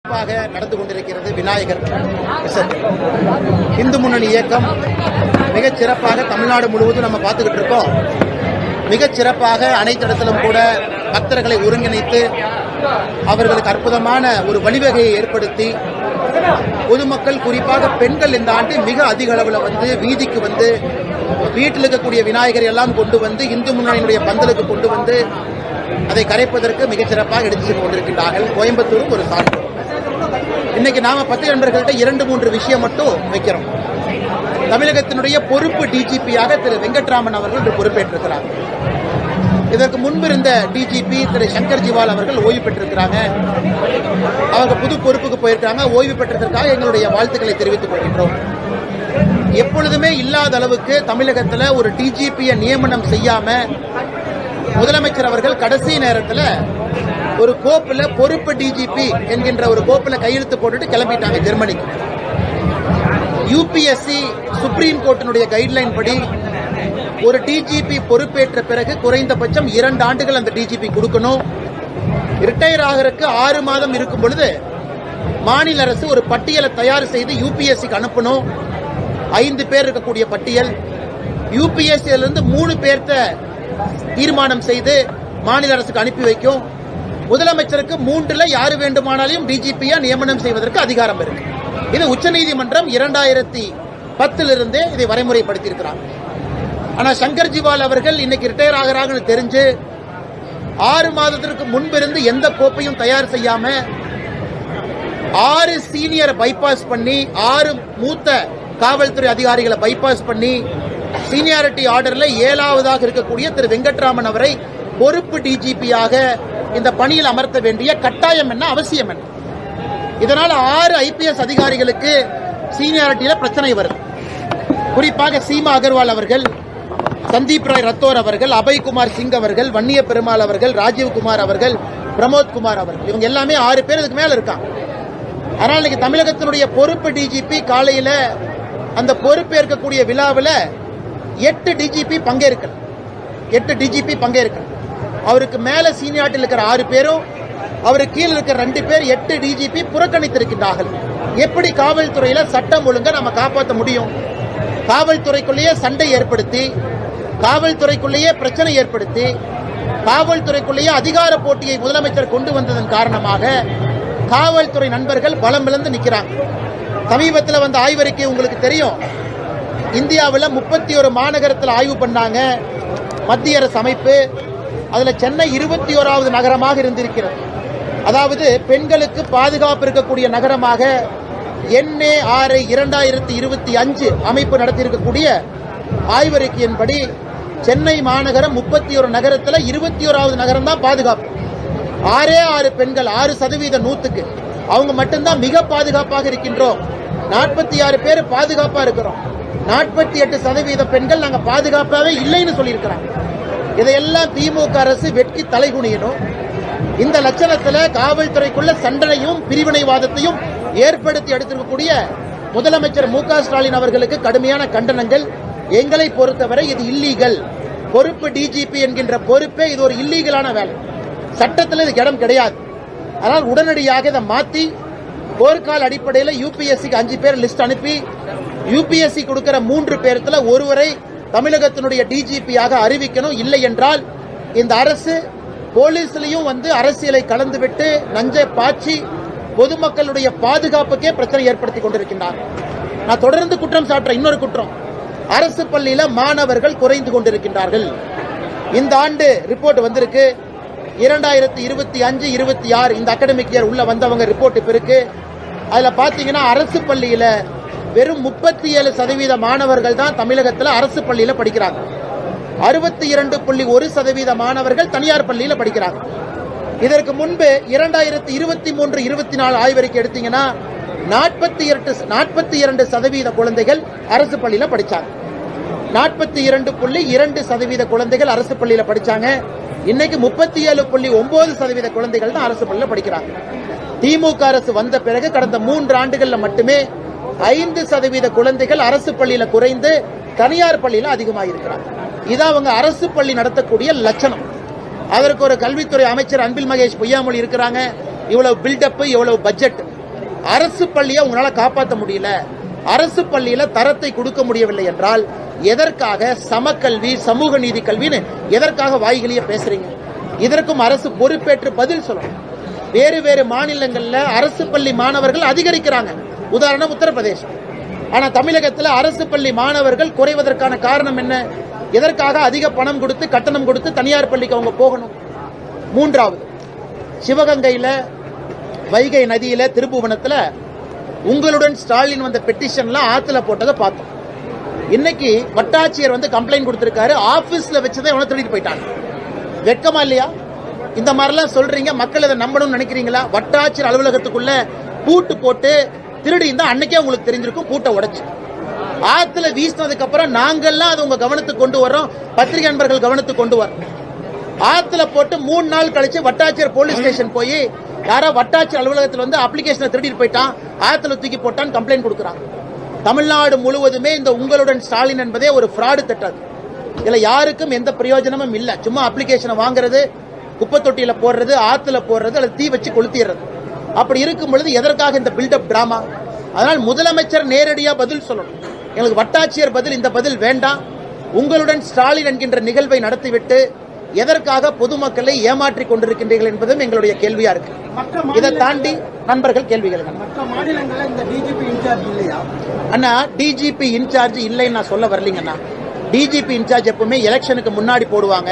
நடந்து கொண்டிருக்கிறது விநாயகர் இந்து முன்னணி இயக்கம் மிகச் சிறப்பாக தமிழ்நாடு முழுவதும் நம்ம பார்த்துக்கிட்டு இருக்கோம். மிகச் சிறப்பாக அனைத்து இடத்திலும் கூட பக்தர்களை ஒருங்கிணைத்து அவர்களுக்கு அற்புதமான ஒரு வழிவகையை ஏற்படுத்தி பொதுமக்கள் குறிப்பாக பெண்கள் இந்த ஆண்டு மிக அதிக அளவில் வந்து வீதிக்கு வந்து வீட்டில் இருக்கக்கூடிய விநாயகர் எல்லாம் கொண்டு வந்து இந்து முன்னணியினுடைய பந்தலுக்கு கொண்டு வந்து அதை கரைப்பதற்கு மிகச் சிறப்பாக எடுத்து சென்று கொண்டிருக்கின்றார்கள். கோயம்புத்தூரும் ஒரு சான்று. இன்னைக்கு நாம 10 நண்பர்கள்ட்ட 2-3 விஷயம் மட்டும் வைக்கிறோம். தமிழகத்தினுடைய பொறுப்பு டிஜிபியாக திரு வெங்கட்ராமன் அவர்கள் பொறுப்பேற்றிருக்கிறார். இதற்கு முன்பு இருந்த டிஜிபி திரு சங்கர் ஜிவால் அவர்கள் ஓய்வு பெற்றிருக்கிறாங்க. அவங்க புது பொறுப்புக்கு போயிருக்காங்க. ஓய்வு பெற்றதற்காக எங்களுடைய வாழ்த்துக்களை தெரிவித்துக் கொள்கின்றோம். எப்பொழுதுமே இல்லாத அளவுக்கு தமிழகத்தில் ஒரு டிஜிபியை நியமனம் செய்யாம முதலமைச்சர் அவர்கள் கடைசி நேரத்தில் ஒரு கோப்புல பொறுப்பு டிஜிபி என்கின்ற ஒரு கோப்புல கையெழுத்து போட்டுட்டு கிளம்பிட்டாங்க ஜெர்மனிக்கு. யுபிஎஸ்சி சுப்ரீம் கோர்ட்டினுடைய கைட்லைன் படி ஒரு டிஜிபி பொறுப்பேற்ற பிறகு குறைந்தபட்சம் 2 ஆண்டுகள் அந்த டிஜிபி கொடுக்கணும். ரிட்டையர் ஆகிறதுக்கு 6 மாதம் இருக்கும் பொழுது மாநில அரசு ஒரு பட்டியலை தயார் செய்து யுபிஎஸ்சிக்கு அனுப்பணும். 5 பேர் இருக்கக்கூடிய பட்டியல். யுபிஎஸ்சியிலிருந்து 3 பேர்த்த தீர்மானம் செய்து மாநில அரசுக்கு அனுப்பி வைக்கும். முதலமைச்சருக்கு 3ல் யாரு வேண்டுமானாலும் டிஜிபியா நியமனம் செய்வதற்கு அதிகாரம் இருக்கு. இது உச்சநீதிமன்றம் 2010 இதை வரைமுறைப்படுத்தியிருக்கிறார். ஆனா சங்கர் ஜிவால் அவர்கள் இன்னைக்கு ரிட்டையர் ஆகிறாங்கன்னு தெரிஞ்சு 6 மாதத்திற்கு முன்பிருந்து எந்த கோப்பையும் தயார் செய்யாம 6 சீனியர் பைபாஸ் பண்ணி 6 மூத்த காவல்துறை அதிகாரிகளை பைபாஸ் பண்ணி சீனியாரிட்டி ஆர்டர்ல 7ஆவதாக இருக்கக்கூடிய திரு வெங்கட்ராமன் அவரை பொறுப்பு டிஜிபியாக இந்த பணியில் அமர்த்த வேண்டிய கட்டாயம் என்ன, அவசியம் என்ன? இதனால 6 ஐபிஎஸ் அதிகாரிகளுக்கு சீனியாரிட்டியில பிரச்சனை வருது. குறிப்பாக சீமா அகர்வால் அவர்கள், சந்தீப் ராய் ரத்தோர் அவர்கள், அபய்குமார் சிங் அவர்கள், வன்னிய பெருமாள் அவர்கள், ராஜீவ்குமார் அவர்கள், பிரமோத் குமார் அவர்கள், இவங்க எல்லாமே 6 பேர் இதுக்கு மேல இருக்காங்க. அதனால இன்னைக்கு தமிழகத்தினுடைய பொறுப்பு டிஜிபி காலையில அந்த பொறுப்பேற்கக்கூடிய விழாவில் 8 டிஜிபி பங்கேற்கல. 8 டிஜிபி பங்கேற்கல. அவருக்கு மேல சீனியாரிட்டியில் இருக்கிற 6 பேரும் அவருக்கு கீழே இருக்கிற 2 பேர் 8 டிஜிபி புறக்கணித்திருக்கின்றார்கள். எப்படி காவல்துறையில சட்டம் ஒழுங்கை நம்ம காப்பாற்ற முடியும்? காவல்துறைக்குள்ளேயே சண்டை ஏற்படுத்தி, காவல்துறைக்குள்ளேயே பிரச்சனை ஏற்படுத்தி, காவல்துறைக்குள்ளேயே அதிகார போட்டியை முதலமைச்சர் கொண்டு வந்ததன் காரணமாக காவல்துறை நண்பர்கள் பலம் இழந்து நிற்கிறாங்க. சமீபத்தில் வந்த ஆய்வறிக்கை உங்களுக்கு தெரியும். இந்தியாவில் 31 மாநகரத்தில் ஆய்வு பண்ணாங்க மத்திய அரசு அமைப்பு. அதுல சென்னை 21வது நகரமாக இருந்திருக்கிறது. அதாவது பெண்களுக்கு பாதுகாப்பு இருக்கக்கூடிய நகரமாக NARI 2025 அமைப்பு நடத்தியிருக்கக்கூடிய ஆய்வறிக்கையின்படி சென்னை மாநகரம் 31 நகரத்தில் 21வது நகரம் தான் பாதுகாப்பு. 6 பெண்கள் 6% 100க்கு அவங்க மட்டும்தான் மிக பாதுகாப்பாக இருக்கின்றோம். 46 பேர் பாதுகாப்பா இருக்கிறோம். 48% பெண்கள் நாங்க பாதுகாப்பாவே இல்லைன்னு சொல்லியிருக்கிறாங்க. இதையெல்லாம் திமுக அரசு வெட்கி தலைகுனியணும். இந்த லட்சணத்துல காவல்துறைக்குள்ள சண்டனையும் பிரிவினைவாதத்தையும் ஏற்படுத்தி எடுத்திருக்கக்கூடிய முதலமைச்சர் மு.க. ஸ்டாலின் அவர்களுக்கு கடுமையான கண்டனங்கள். எங்களை பொறுத்தவரை இது இல்லீகல். பொறுப்பு டிஜிபி என்கின்ற பொறுப்பே இது ஒரு இல்லீகலான வேலை. சட்டத்தில் இதுக்கு இடம் கிடையாது. அதனால் உடனடியாக இதை மாற்றி போர்க்கால அடிப்படையில் யுபிஎஸ்சிக்கு 5 பேர் லிஸ்ட் அனுப்பி யுபிஎஸ்சி கொடுக்கிற 3 பேர்த்துல ஒருவரை தமிழகத்தினுடைய டிஜிபியாக அறிவிக்கணும். இல்லை என்றால் இந்த அரசு போலீஸ்லயும் வந்து அரசியலை கலந்துவிட்டு நஞ்சை பாய்ச்சி பொதுமக்களுடைய பாதுகாப்புக்கே பிரச்சனை ஏற்படுத்தி கொண்டிருக்கின்றார். நான் தொடர்ந்து குற்றம் சாட்டுறேன். இன்னொரு குற்றம், அரசு பள்ளியில மாணவர்கள் குறைந்து கொண்டிருக்கின்றார்கள். இந்த ஆண்டு ரிப்போர்ட் வந்திருக்கு. 2025-26 இந்த அகாடமிக் இயர் உள்ள வந்தவங்க ரிப்போர்ட் இப்ப இருக்கு. அதுல பாத்தீங்கன்னா அரசு பள்ளியில வெறும் 37% மாணவர்கள் தான் தமிழகத்தில் அரசு பள்ளியில படிக்கிறாங்க. 62.1% மாணவர்கள் தனியார் பள்ளியில படிக்கிறாங்க. இதற்கு முன்பு 2023-24 ஆய்வறிக்கை எடுத்தீங்கன்னா 42% குழந்தைகள் அரசு பள்ளியில படிச்சாங்க. 42.2% குழந்தைகள் அரசு பள்ளியில படிச்சாங்க. இன்னைக்கு 37.9% குழந்தைகள் தான் அரசு பள்ளியில படிக்கிறாங்க. திமுக அரசு வந்த பிறகு கடந்த 3 ஆண்டுகள்ல மட்டுமே 5% குழந்தைகள் அரசு பள்ளியில குறைந்து தனியார் பள்ளியில அதிகமாயிருக்கிறாங்க. இதான் அவங்க அரசு பள்ளி நடத்தக்கூடிய லட்சணம். அதற்கு ஒரு கல்வித்துறை அமைச்சர் அன்பில் மகேஷ் பொய்யாமொழி இருக்கிறாங்க. இவ்வளவு பில்டப், இவ்வளவு பட்ஜெட். அரசு பள்ளியை உங்களால காப்பாற்ற முடியல, அரசு பள்ளியில தரத்தை கொடுக்க முடியவில்லை என்றால் எதற்காக சமக்கல்வி, சமூக நீதி கல்வின்னு எதற்காக வாய்களிய பேசுறீங்க? இதற்கும் அரசு பொறுப்பேற்று பதில் சொல்லணும். வேறு வேறு மாநிலங்கள்ல அரசு பள்ளி மாணவர்கள் அதிகரிக்கிறாங்க, உதாரணம் உத்தரப்பிரதேசம். ஆனா தமிழகத்தில் அரசு பள்ளி மாணவர்கள் குறைவதற்கான காரணம் என்ன? எதற்காக அதிக பணம் கொடுத்து, கட்டணம் கொடுத்து தனியார் பள்ளிக்கு அவங்க போகணும்? மூன்றாவது, சிவகங்கையில வைகை நதியில திருப்புவனத்தில் உங்களுடன் ஸ்டாலின் வந்த பெட்டிஷன்லாம் ஆத்துல போட்டதை பார்த்தோம். இன்னைக்கு வட்டாட்சியர் வந்து கம்ப்ளைண்ட் கொடுத்திருக்காரு, ஆபீஸ்ல வச்சதை இவனை திருடிட்டு போயிட்டாங்க. வெட்கமா இல்லையா? இந்த மாதிரிலாம் சொல்றீங்க, மக்கள் இதை நம்பணும்னு நினைக்கிறீங்களா? வட்டாட்சியர் அலுவலகத்துக்குள்ள பூட்டு போட்டு திருடி இருந்தா அன்னைக்கே உங்களுக்கு தெரிஞ்சிருக்கும், பூட்டை உடைச்சு ஆத்துல வீசினதுக்கு அப்புறம் நாங்கெல்லாம் அது உங்க கவனத்துக்கு கொண்டு வரோம், பத்திரிகை நண்பர்கள் கவனத்துக்கு கொண்டு வரோம். ஆத்துல போட்டு 3 நாள் கழிச்சு வட்டாட்சியர் போலீஸ் ஸ்டேஷன் போய் யாரோ வட்டாட்சியர் அலுவலகத்தில் வந்து அப்ளிகேஷனை திருடிட்டு போயிட்டான், ஆத்துல தூக்கி போட்டான் கம்ப்ளைண்ட் கொடுக்குறாங்க. தமிழ்நாடு முழுவதுமே இந்த உங்களுடன் ஸ்டாலின் என்பதே ஒரு ஃப்ராடு திட்டம். இதுல யாருக்கும் எந்த பிரயோஜனமும் இல்ல. சும்மா அப்ளிகேஷனை வாங்குறது, குப்பை தொட்டியில போடுறது, ஆத்துல போடுறது, அல்லது தீ வச்சு கொளுத்திடுறது. அப்படி இருக்கும் பொழுது எதற்காக இந்த பில்டப் டிராமா? அதனால் முதலமைச்சர் நேரடியா பதில் சொல்லணும். எங்களுக்கு வட்டாட்சியர் பதில், இந்த பதில் வேண்டாம். உங்களுடன் ஸ்டாலின் என்கின்ற நிகழ்வை நடத்திவிட்டு எதற்காக பொதுமக்களை ஏமாற்றிக் கொண்டிருக்கின்றீர்கள் என்பதும் எங்களுடைய கேள்வியா இருக்கு. இதை தாண்டி நண்பர்கள் கேள்விகள், அண்ணா டிஜிபி இன்சார்ஜ் இல்லைன்னு நான் சொல்ல வரலீங்கண்ணா. டிஜிபி இன்சார்ஜ் எப்பவுமே எலெக்ஷனுக்கு முன்னாடி போடுவாங்க,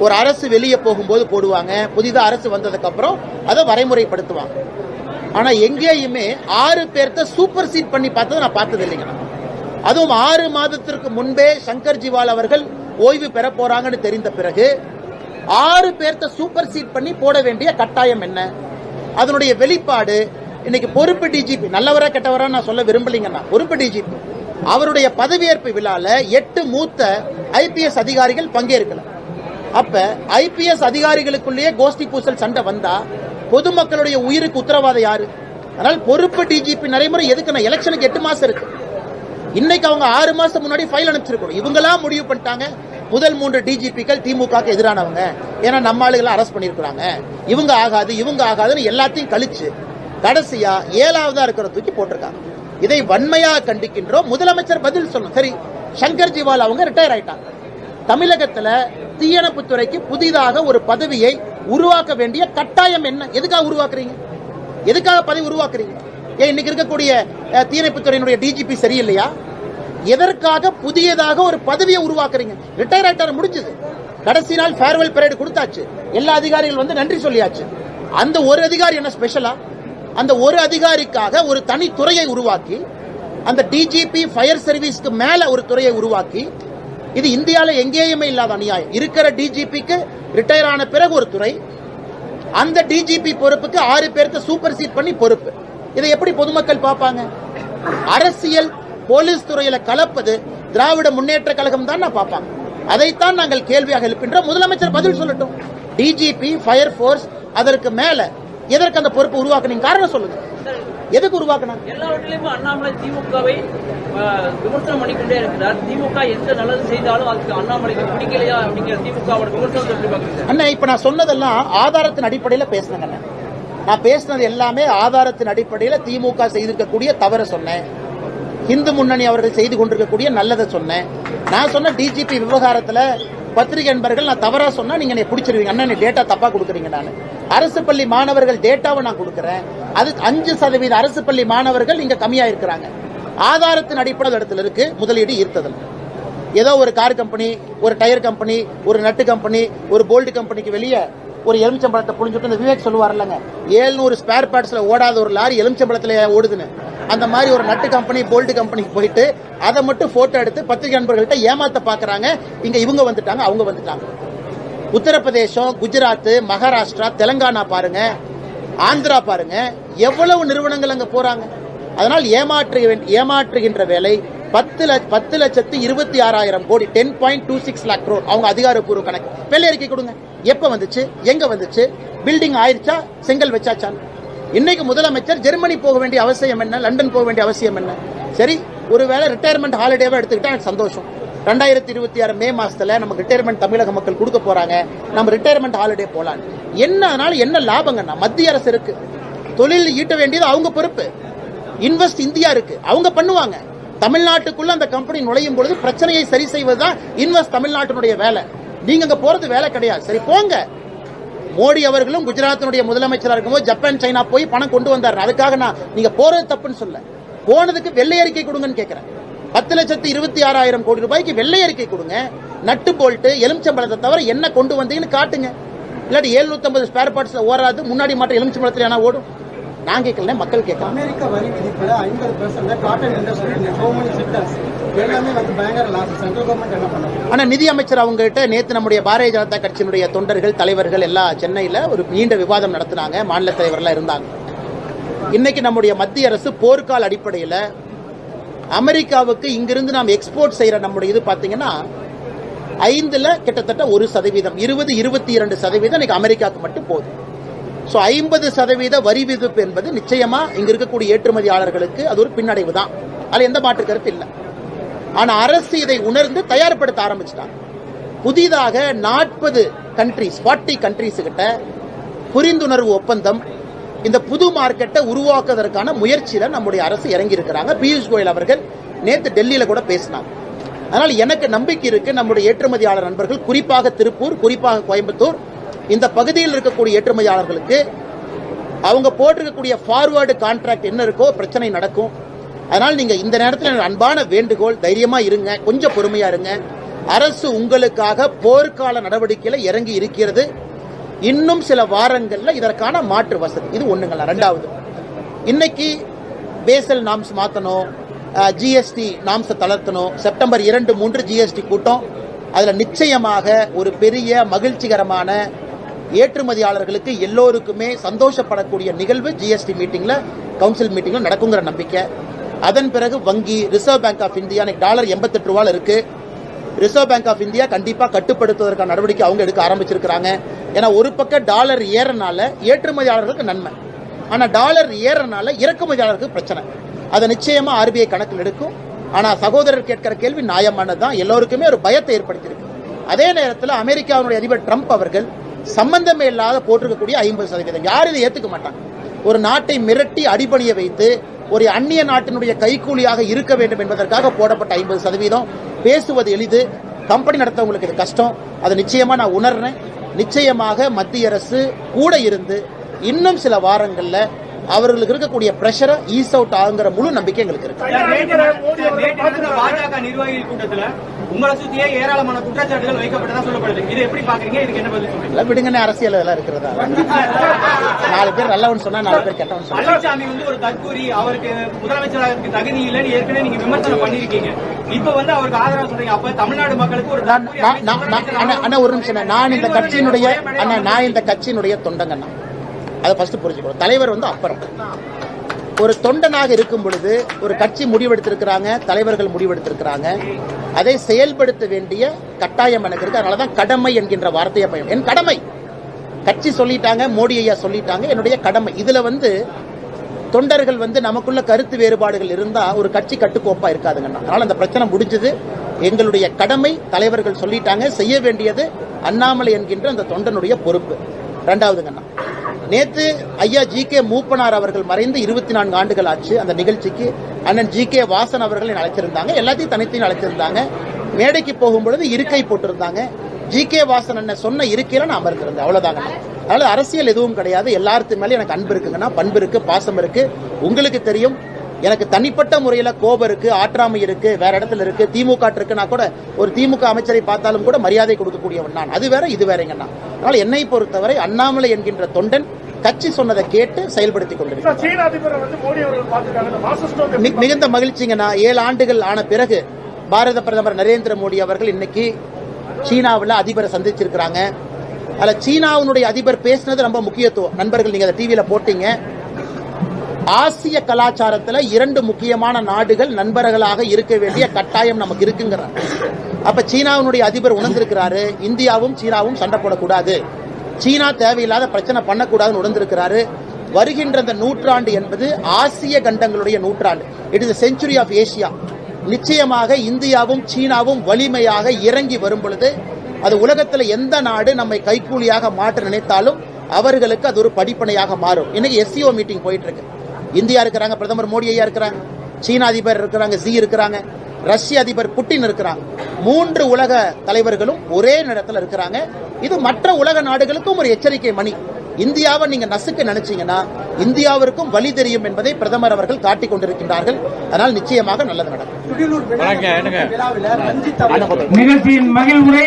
ஒரு அரசு வெளியே போகும்போது போடுவாங்க, புதிதாக அரசு வந்ததுக்கு அப்புறம் அதை வரைமுறைப்படுத்துவாங்க. ஆனா எங்கேயுமே 6 பேர்த்த சூப்பர் சீட் பண்ணி பார்த்தது நான் பார்த்தது இல்லைங்கண்ணா. அதுவும் 6 மாதத்திற்கு முன்பே சங்கர் ஜிவால் அவர்கள் ஓய்வு பெற போறாங்கன்னு தெரிந்த பிறகு 6 பேர்த்த சூப்பர் சீட் பண்ணி போட வேண்டிய கட்டாயம் என்ன? அதனுடைய வெளிப்பாடு இன்னைக்கு பொறுப்பு டிஜிபி, நல்லவரா கெட்டவரா நான் சொல்ல விரும்பலீங்கன்னா, பொறுப்பு டிஜிபி அவருடைய பதவியேற்பு விழால 8 மூத்த ஐபிஎஸ் அதிகாரிகள் பங்கேற்கல. அப்ப ஐபிஎஸ் அதிகாரிகளுக்குள்ளேயே கோஷ்டி பூசல் சண்டை வந்தா பொதுமக்களுடைய உயிருக்கு உத்தரவாதம் யாரு? அதனால் பொறுப்பு டிஜிபி நடைமுறை எதுக்கு? எலெக்ஷனுக்கு 8 மாசம் இருக்கு. இன்னைக்கு அவங்க 6 மாசம் முன்னாடி ஃபைல் அனுப்பிச்சிருக்கணும். இவங்களா முடிவு பண்ணிட்டாங்க, முதல் 3 டிஜிபிக்கள் திமுக எதிரானவங்க, ஏன்னா நம்ம ஆளுகளை அரெஸ்ட் பண்ணிருக்காங்க, இவங்க ஆகாது இவங்க ஆகாதுன்னு எல்லாத்தையும் கழிச்சு கடைசியா 7ஆவதா இருக்கிற தூக்கி போட்டிருக்காங்க. இதை வன்மையாக கண்டிக்கின்றோம். முதலமைச்சர் பதில் சொல்லணும். சரி, சங்கர் ஜிவால் அவங்க ரிட்டையர் ஆயிட்டாங்க. தமிழகத்தில் தீயணைப்புத்துறைக்கு புதிதாக ஒரு பதவியை உருவாக்க வேண்டிய கட்டாயம் என்ன? எதுக்காக உருவாக்குறீங்க? எதுக்காக பதவி உருவாக்குறீங்க? ஏன் இன்னைக்கு இருக்கக்கூடிய தீயணைப்புத்துறையினுடைய டிஜிபி சரியில்லையா? எதற்காக புதியதாக ஒரு பதவியை உருவாக்குறீங்க? ரிட்டையர் ஆயிட்டார், முடிஞ்சது. கடைசி நாள் ஃபேர்வெல் பரேட் கொடுத்தாச்சு, எல்லா அதிகாரிகள் வந்து நன்றி சொல்லியாச்சு. அந்த ஒரு அதிகாரி என்ன ஸ்பெஷலா? அந்த ஒரு அதிகாரிக்காக ஒரு தனி துறையை உருவாக்கி, அந்த டிஜிபி ஃபயர் சர்வீஸ்க்கு மேல ஒரு துறையை உருவாக்கி, இது இந்தியாவில் எங்கேயுமே இல்லாத அநியாயம். இருக்கிற டிஜிபிக்கு ரிட்டையர் ஆன பிறகு ஒரு துறை, அந்த டிஜிபி பொறுப்புக்கு 6 பேருக்கு சூப்பர் சீட் பண்ணி பொறுப்பு. இதை எப்படி பொதுமக்கள் பார்ப்பாங்க? அரசியல் போலீஸ் துறையில கலப்பது திராவிட முன்னேற்ற கழகம் தான் பார்ப்பாங்க. அதைத்தான் நாங்கள் கேள்வியாக எழுப்பின்றோம். முதலமைச்சர் பதில் சொல்லட்டும். டிஜிபி, ஃபயர் போர்ஸ், அதற்கு மேல எதற்கு அந்த பொறுப்பு உருவாக்குனீங்க? காரணம் சொல்லுங்க. எதுக்கு உருவாக்கினாங்க? எல்லாவற்றிலும் அண்ணாமலை திமுகவை விமர்சனம் பண்ணிக்கொண்டே இருக்கிறார். திமுக எந்த நல்லது செய்தாலும் அதுக்கு அண்ணாமலைக்கு பிடிக்கலையா அப்படிங்கிற திமுக விமர்சனம். அண்ணா, இப்ப நான் சொன்னதெல்லாம் ஆதாரத்தின் அடிப்படையில் பேசினேங்க. நான் பேசினது எல்லாமே ஆதாரத்தின் அடிப்படையில் திமுக செய்திருக்கக்கூடிய தவற சொன்னேன், இந்து முன்னணி அவர்கள் செய்து கொண்டிருக்கக்கூடிய நல்லதை சொன்னேன். நான் சொன்ன டிஜிபி விவகாரத்தில் பத்திரிகை நண்பர்கள் நான் தவறா சொன்னா நீங்க என்னை பிடிச்சிருவீங்க, அண்ணா நீ டேட்டா தப்பா கொடுக்குறீங்க. நான் அரசு பள்ளி மாணவர்கள் டேட்டாவை நான் கொடுக்குறேன், அது 5% அரசு பள்ளி மாணவர்கள் இங்க கம்மியா இருக்கிறாங்க. ஆதாரத்தின் அடிப்படை இடத்துல இருக்கு முதலீடு ஈர்த்ததில். ஏதோ ஒரு கார் கம்பெனி, ஒரு டயர் கம்பெனி, ஒரு நட்டு கம்பெனி, ஒரு போல்ட் கம்பெனிக்கு வெளியே ஒரு எலுமிச்சம்பழத்தை புழிஞ்சுட்டு இந்த விவேக் சொல்லுவார் இல்லைங்க, 700 ஸ்பேர் பார்ட்ஸ்ல ஓடாத ஒரு லாரி எலுமிச்சம்பழத்துல ஓடுதுன்னு. அந்த மாதிரி ஒரு நட்டு கம்பெனி, போல்ட் கம்பெனிக்கு போயிட்டு அதை மட்டும் போட்டோ எடுத்து பத்திரிகை நண்பர்கள்ட்ட ஏமாத்த பாக்குறாங்க. இங்க இவங்க வந்துட்டாங்க, அவங்க வந்துட்டாங்க. உத்தரப்பிரதேசம், குஜராத், மகாராஷ்டிரா, தெலங்கானா பாருங்க, ஆந்திரா பாருங்க, எவ்வளவு நிறுவனங்கள் அங்க போறாங்க. அதனால் ஏமாற்றுகின்ற வேலை 10,26,000 கோடி, 10.26 lakh crore அவங்க அதிகாரப்பூர்வ கணக்கு. வெள்ளை அறிக்கை கொடுங்க, எப்ப வந்துச்சு, எங்க வந்துச்சு, பில்டிங் ஆயிடுச்சா, செங்கல் வச்சாச்சா? இன்னைக்கு முதலமைச்சர் ஜெர்மனி போக வேண்டிய அவசியம் என்ன, லண்டன் போக வேண்டிய அவசியம் என்ன? சரி, ஒருவேளை ரிட்டையர்மெண்ட் ஹாலிடேவா எடுத்துக்கிட்டா எனக்கு சந்தோஷம். 2026 மே மாசத்துல நமக்கு ரிட்டையர்மெண்ட் தமிழக மக்கள் கொடுக்க போறாங்க, நம்ம ரிட்டையர்மெண்ட் ஹாலிடே போலாம். அதனால என்ன லாபங்கண்ணா? மத்திய அரசு இருக்கு, தொழில் ஈட்ட வேண்டியது அவங்க பொறுப்பு. இன்வெஸ்ட் இந்தியா இருக்கு, அவங்க பண்ணுவாங்க. தமிழ்நாட்டுக்குள்ள அந்த கம்பெனி நுழையும் பொழுது பிரச்சனையை சரி செய்வதுதான் இன்வெஸ்ட் தமிழ்நாட்டினுடைய வேலை. நீங்க அங்க போறது வேலை கிடையாது. சரி போங்க. மோடி அவர்களும் குஜராத்தினுடைய முதலமைச்சராக இருக்கும்போது ஜப்பான் சைனா போய் பணம் கொண்டு வந்தார். அதுக்காக நான் நீங்க போறது தப்புன்னு சொல்ல, போனதுக்கு வெள்ளை அறிக்கை கொடுங்கன்னு கேட்கிறேன். 10,26,000 கோடி ரூபாய்க்கு வெள்ளை அறிக்கை கொடுங்க. நட்டு போல்ட்டு எலுமிச்சம்பழத்தை தவிர என்ன கொண்டு வந்தீங்கன்னு காட்டுங்க. இல்லாட்டி 750 ஸ்பேர் பார்ட்ஸ் ஓடாது. முன்னாடி மாட்டம் எலுமிச்சம்பழத்தில் ஏன்னா ஓடும். நான் கேட்கல, மக்கள் கேட்கலாம். அமெரிக்க வரி விதிப்புல 50% காட்டன் இண்டஸ்ட்ரி சோமனி செக்டர்ஸ் எல்லாமே வந்து பயங்கர லாஸ். சென்ட்ரல் கவர்மெண்ட் என்ன பண்ணும்? ஆனா நிதி அமைச்சர் அவங்க கிட்ட நேத்து நம்முடைய பாரதிய ஜனதா கட்சியினுடைய தொண்டர்கள் தலைவர்கள் எல்லாம் சென்னையில ஒரு நீண்ட விவாதம் நடத்தினாங்க. மாநில தலைவர்லாம் இருந்தாங்க. இன்னைக்கு நம்முடைய மத்திய அரசு போர்க்கால அடிப்படையில் அமெரிக்காவுக்கு இங்கிருந்து நாம் எக்ஸ்போர்ட் செய்யற நம்முடைய இது பாத்தீங்கன்னா 5ல் கிட்டத்தட்ட 1%, 20-22% இன்னைக்கு அமெரிக்காவுக்கு மட்டும் போகுது. 50% வரி விதிப்பு என்பது நிச்சயமா இங்க இருக்கக்கூடிய ஏற்றுமதியாளர்களுக்கு அது ஒரு பின்னடைவு தான். அதுல எந்த மாற்று கருத்து இல்லை. ஆனா அரசு இதை உணர்ந்து தயார்படுத்த ஆரம்பிச்சிட்டாங்க. புதிதாக 40 கண்ட்ரீஸ் கிட்ட புரிந்துணர்வு ஒப்பந்தம், இந்த புது மார்க்கெட்டை உருவாக்குவதற்கான முயற்சியில நம்முடைய அரசு இறங்கி இருக்கிறாங்க. பியூஷ் கோயல் அவர்கள் நேற்று டெல்லியில கூட பேசினாங்க. அதனால எனக்கு நம்பிக்கை இருக்கு, நம்முடைய ஏற்றுமதியாளர் நண்பர்கள், குறிப்பாக திருப்பூர், குறிப்பாக கோயம்புத்தூர், இந்த பகுதியில் இருக்கக்கூடிய ஏற்றுமதியாளர்களுக்கு அவங்க போட்டிருக்கக்கூடிய ஃபார்வர்டு கான்ட்ராக்ட் என்ன இருக்கோ பிரச்சனை நடக்கும். அதனால் நீங்க இந்த நேரத்தில் அன்பான வேண்டுகோள், தைரியமா இருங்க, கொஞ்சம் பொறுமையா இருங்க. அரசு உங்களுக்காக போர்க்கால நடவடிக்கையில இறங்கி இருக்கிறது. இன்னும் சில வாரங்கள்ல இதற்கான மாற்று வசதி இது ஒண்ணுங்களா. ரெண்டாவது, இன்னைக்கு பேசல் நாம்ஸ் மாத்தணும், ஜிஎஸ்டி நாம்ஸ் தளர்த்தணும். செப்டம்பர் 2-3 ஜிஎஸ்டி கூட்டம். அதுல நிச்சயமாக ஒரு பெரிய மகிழ்ச்சிகரமான ஏற்றுமதியாளர்களுக்கு எல்லோருக்குமே சந்தோஷப்படக்கூடிய நிகழ்வு ஜிஎஸ்டி மீட்டிங்ல, கவுன்சில் மீட்டிங்ல நடக்குங்கிற நம்பிக்கை. அதன் பிறகு வங்கி, reserve bank of India dollar 88 ரூபாய் இருக்கு. ரிசர்வ் பேங்க் ஆஃப் இந்தியா கண்டிப்பா கட்டுப்படுத்துவதற்கான நடவடிக்கை அவங்க எடுக்க ஆரம்பிச்சிருக்காங்க. ஏன்னா ஒரு பக்கம் டாலர் ஏறனால ஏற்றுமதியாளர்களுக்கு நன்மை, ஆனா டாலர் ஏறனால இறக்குமதியாளர்களுக்கு பிரச்சனை. அதை நிச்சயமா ஆர்பிஐ கணக்கில் எடுக்கும். ஆனா சகோதரர் கேட்கிற கேள்வி நியாயமானதுதான், எல்லோருக்குமே ஒரு பயத்தை ஏற்படுத்தியிருக்கு. அதே நேரத்தில் அமெரிக்காவுடைய அதிபர் ட்ரம்ப் அவர்கள் சம்பந்தமே இல்லாத போட்டிருக்கக்கூடிய 50%, யாரும் இதை ஏத்துக்க மாட்டாங்க. ஒரு நாட்டை மிரட்டி அடிபணிய வைத்து ஒரு அந்நிய நாட்டினுடைய கைக்கூலியாக இருக்க வேண்டும் என்பதற்காக போடப்பட்ட 50% பேசுவது எளிது, கம்பெனி நடத்தவங்களுக்கு இது கஷ்டம். அதை நிச்சயமா நான் உணர்றேன். நிச்சயமாக மத்திய அரசு கூட இருந்து இன்னும் சில வாரங்கள்ல அவர்களுக்கு இருக்கக்கூடிய பிரஷரை ஈஸ் அவுட் ஆகுங்கிற முழு நம்பிக்கை எங்களுக்கு இருக்கு. பாஜக நிர்வாகிகள் கூட்டத்தில் உங்களை சுத்தியே ஏராளமான குற்றச்சாட்டுகள் வைக்கப்பட்டதா சொல்லப்படுது. இது எப்படி பாக்குறீங்க? இதுக்கு என்ன பதில் சொல்றீங்க? விடுங்கன்னு அரசியல் இதெல்லாம் இருக்கிறதா? 4 பேர் நல்லவன் சொன்னா 4 பேர் கெட்டவன் சொன்னா. பழனிசாமி வந்து ஒரு தற்கூரி, அவருக்கு முதலமைச்சராக தகுதி இல்லைன்னு ஏற்கனவே நீங்க விமர்சனம் பண்ணிருக்கீங்க. இப்ப வந்து அவருக்கு ஆதரவு சொல்றீங்க. அப்ப தமிழ்நாடு மக்களுக்கு ஒரு ஒரு நிமிஷம், நான் இந்த கட்சியினுடைய தொண்டங்கண்ணா, அதை ஃபர்ஸ்ட் புரிஞ்சுக்கணும். தலைவர் வந்து அப்புறம், ஒரு தொண்டனாக இருக்கும் பொழுது ஒரு கட்சி முடிவெடுத்திருக்கிறாங்க, தலைவர்கள் முடிவெடுத்திருக்கிறாங்க, அதை செயல்படுத்த வேண்டிய கட்டாயம் எனக்கு இருக்கு. அதனாலதான் கடமை என்கின்ற வார்த்தையை பயன். என் கடமை, கட்சி சொல்லிட்டாங்க, மோடி ஐயா சொல்லிட்டாங்க, என்னுடைய கடமை. இதுல வந்து தொண்டர்கள் வந்து நமக்குள்ள கருத்து வேறுபாடுகள் இருந்தா ஒரு கட்சி கட்டுக்கோப்பா இருக்காதுங்கண்ணா. அதனால அந்த பிரச்சனை முடிஞ்சது. எங்களுடைய கடமை, தலைவர்கள் சொல்லிட்டாங்க, செய்ய வேண்டியது அண்ணாமலை என்கின்ற அந்த தொண்டனுடைய பொறுப்பு. ரெண்டாவதுங்கண்ணா, நேத்து ஐயா ஜி.கே. மூப்பனார் அவர்கள் மறைந்து 24 ஆண்டுகள் ஆச்சு. அந்த நிகழ்ச்சிக்கு அண்ணன் ஜி.கே. வாசன் அவர்கள் அழைச்சிருந்தாங்க, எல்லாத்தையும் தனித்தையும் அழைச்சிருந்தாங்க. மேடைக்கு போகும்பொழுது இருக்கை போட்டிருந்தாங்க. ஜி.கே. வாசன் அண்ணன் சொன்ன இருக்கையில நான் அமர்ந்திருந்தேன், அவ்வளவுதாங்க. அதனால அரசியல் எதுவும் கிடையாது. எல்லாத்து மேலே எனக்கு அன்பு இருக்குங்கன்னா, பண்பு இருக்கு, பாசம் இருக்கு. உங்களுக்கு தெரியும், எனக்கு தனிப்பட்ட முறையில கோபம் இருக்கு, ஆற்றாமை இருக்கு, வேற இடத்துல இருக்கு, திமுக இருக்கு. நான் கூட ஒரு திமுக அமைச்சரை பார்த்தாலும் கூட மரியாதை கொடுக்கக்கூடியவன் நான். அது வேற, இது வேறங்கண்ணா. அதனால என்னை பொறுத்தவரை அண்ணாமலை என்கின்ற தொண்டன் கட்சி சொன்னதை கேட்டு செயல்படுத்தி கொண்டிருக்கிறார். மிகுந்த மகிழ்ச்சிங்கண்ணா. 7 ஆண்டுகள் ஆன பிறகு பாரத பிரதமர் நரேந்திர மோடி அவர்கள் இன்னைக்கு சீனாவில் அதிபரை சந்திச்சிருக்கிறாங்க. அதுல சீனாவுடைய அதிபர் பேசினது ரொம்ப முக்கியத்துவம். நண்பர்கள், நீங்க அதை டிவியில போட்டீங்க. ஆசிய கலாச்சாரத்துல 2 முக்கியமான நாடுகள் நண்பர்களாக இருக்க வேண்டிய கட்டாயம் நமக்கு இருக்குங்கிறார். அப்ப சீனாவுடைய அதிபர் உணர்ந்திருக்கிறாரு, இந்தியாவும் சீனாவும் சண்டை போடக்கூடாது, சீனா தேவையில்லாத பிரச்சனை பண்ணக்கூடாதுன்னு உணர்ந்திருக்கிறாரு. வருகின்ற இந்த நூற்றாண்டு என்பது ஆசிய கண்டங்களுடைய நூற்றாண்டு. It is century of Asia. நிச்சயமாக இந்தியாவும் சீனாவும் வலிமையாக இறங்கி வரும் பொழுது அது உலகத்தில் எந்த நாடு நம்மை கைக்கூலியாக மாற்ற நினைத்தாலும் அவர்களுக்கு அது ஒரு படிப்பனையாக மாறும். இன்னைக்கு SCO மீட்டிங் போயிட்டு இருக்கு. இந்தியா இருக்கிறாங்க, பிரதமர் மோடி ஐயா இருக்கிறாங்க, சீன அதிபர் இருக்கிறாங்க, ஜி இருக்கிறாங்க, ரஷ்ய அதிபர் புட்டின் இருக்கிறாங்க. 3 உலக தலைவர்களும் ஒரே நேரத்தில் இருக்கிறாங்க. இது மற்ற உலக நாடுகளுக்கும் ஒரு எச்சரிக்கை மணி. இந்தியாவை நீங்க நசுக்க நினைச்சீங்கன்னா இந்தியாவிற்கும் வழி தெரியும் என்பதை பிரதமர் அவர்கள் காட்டிக் கொண்டிருக்கின்றார்கள். அதனால் நிச்சயமாக நல்லது நடக்கும். துடியலூர் விழாவில் ரஞ்சித் நிகழ்ச்சியின் மகிழ்வுரை